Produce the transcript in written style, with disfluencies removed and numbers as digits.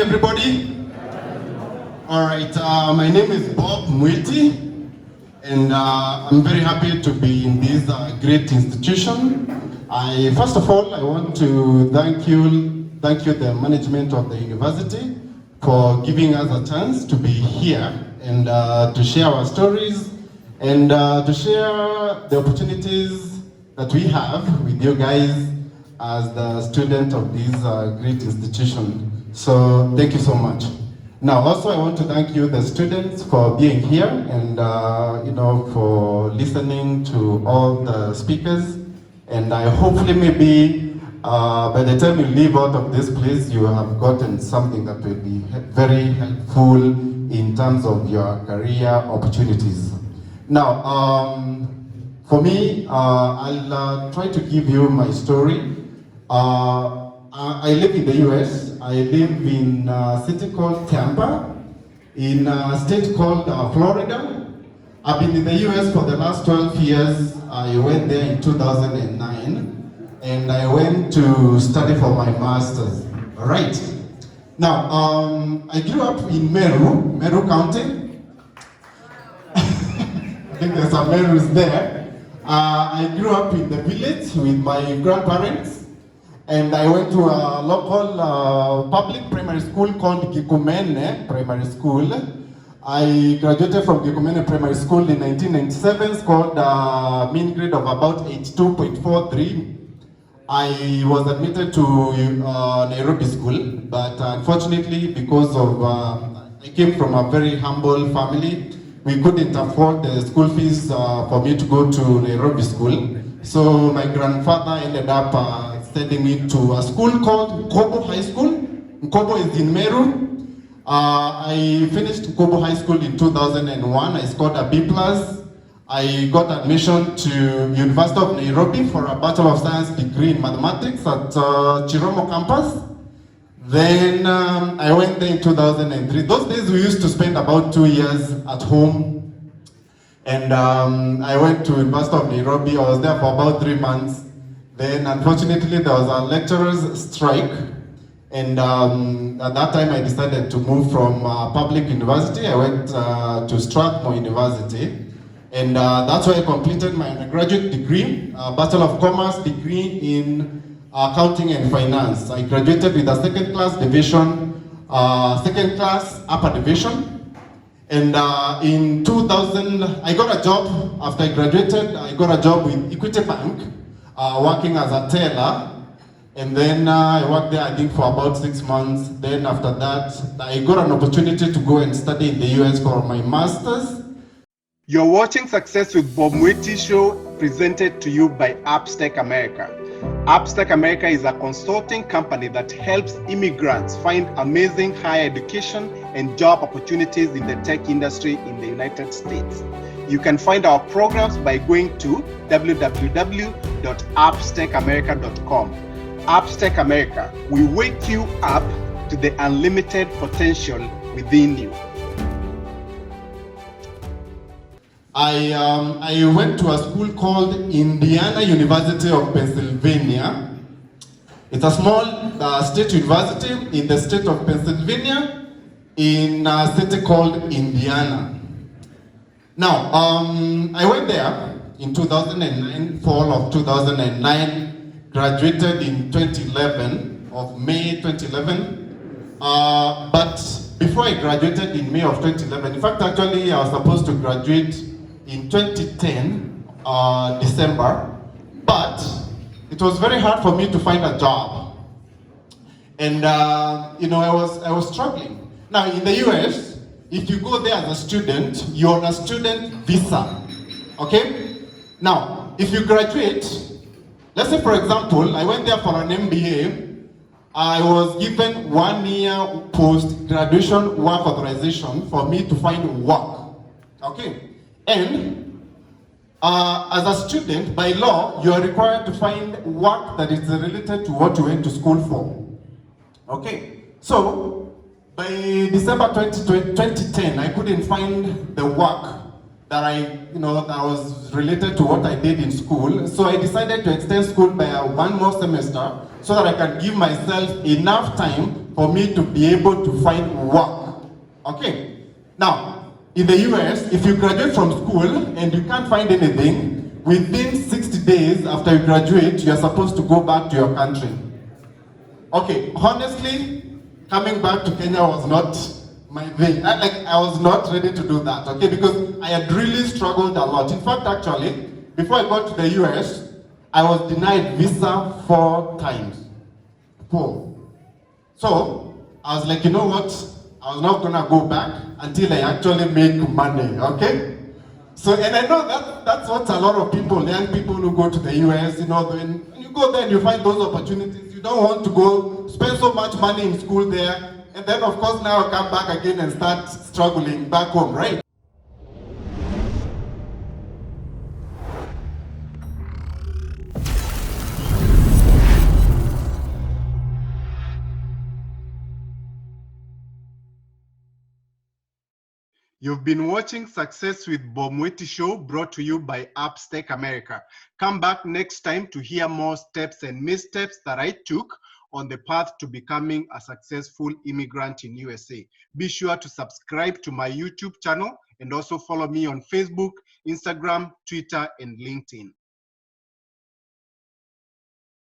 everybody. All right, my name is Bob Mwiti, and I'm very happy to be in this great institution. First of all, I want to thank you, the management of the university, for giving us a chance to be here and to share our stories and to share the opportunities that we have with you guys as the student of this great institution. So thank you so much. Now, also I want to thank you, the students, for being here and for listening to all the speakers. And I hopefully maybe by the time you leave out of this place, you have gotten something that will be very helpful in terms of your career opportunities. Now, for me, I'll try to give you my story. I live in the US. I live in a city called Tampa, in a state called Florida. I've been in the US for the last 12 years. I went there in 2009, and I went to study for my master's. All right. Now, I grew up in Meru County. I think there's some Merus there. I grew up in the village with my grandparents. And I went to a local public primary school called Gikumene Primary School. I graduated from Gikumene Primary School in 1997, scored a mean grade of about 82.43. I was admitted to Nairobi School, but unfortunately, because of I came from a very humble family, we couldn't afford the school fees for me to go to Nairobi School. So my grandfather ended up sending me to a school called Nkobo High School. Nkobo is in Meru. I finished Nkobo High School in 2001. I scored a B+. I got admission to University of Nairobi for a Bachelor of Science degree in Mathematics at Chiromo campus. Then I went there in 2003. Those days we used to spend about 2 years at home. And I went to University of Nairobi. I was there for about 3 months. Then unfortunately there was a lecturer's strike, and at that time I decided to move from public university. I went to Strathmore University, and that's where I completed my undergraduate degree, Bachelor of Commerce degree in Accounting and Finance. I graduated with a second class upper division. And in 2000, I got a job. After I graduated, I got a job with Equity Bank, working as a teller. And then I worked there, I think, for about 6 months. Then after that, I got an opportunity to go and study in the US for my master's. You're watching Success with Bob Mwiti Show, presented to you by Appstech America. Appstech America is a consulting company that helps immigrants find amazing higher education and job opportunities in the tech industry in the United States. You can find our programs by going to www.appstechamerica.com. Appstech America, we wake you up to the unlimited potential within you. I went to a school called Indiana University of Pennsylvania. It's a small state university in the state of Pennsylvania in a city called Indiana. Now, I went there in 2009, fall of 2009, graduated in 2011, of May 2011. But before I graduated in May of 2011, in fact, actually, I was supposed to graduate in 2010, December, but it was very hard for me to find a job. And, I was struggling. Now, in the US, if you go there as a student, you're on a student visa, okay? Now, if you graduate, let's say for example, I went there for an MBA, I was given 1 year post-graduation work authorization for me to find work, okay? And as a student, by law, you are required to find work that is related to what you went to school for, okay? So, by December 2010, I couldn't find the work that that was related to what I did in school. So I decided to extend school by 1 more semester so that I can give myself enough time for me to be able to find work. Okay? Now, in the US, if you graduate from school and you can't find anything, within 60 days after you graduate, you are supposed to go back to your country. Okay, honestly, coming back to Kenya was not my thing. I was not ready to do that, okay, because I had really struggled a lot. In fact, actually, before I got to the US, I was denied visa 4 times. 4. So, I was like, you know what? I was not gonna go back until I actually make money, okay? So, and I know that's what a lot of people, young people who go to the US, you know, when you go there and you find those opportunities, you don't want to go spend so much money in school there, and then of course now I come back again and start struggling back home, right? You've been watching Success with Bob Mwiti Show, brought to you by Upstack America. Come back next time to hear more steps and missteps that I took on the path to becoming a successful immigrant in USA. Be sure to subscribe to my YouTube channel and also follow me on Facebook, Instagram, Twitter, and LinkedIn.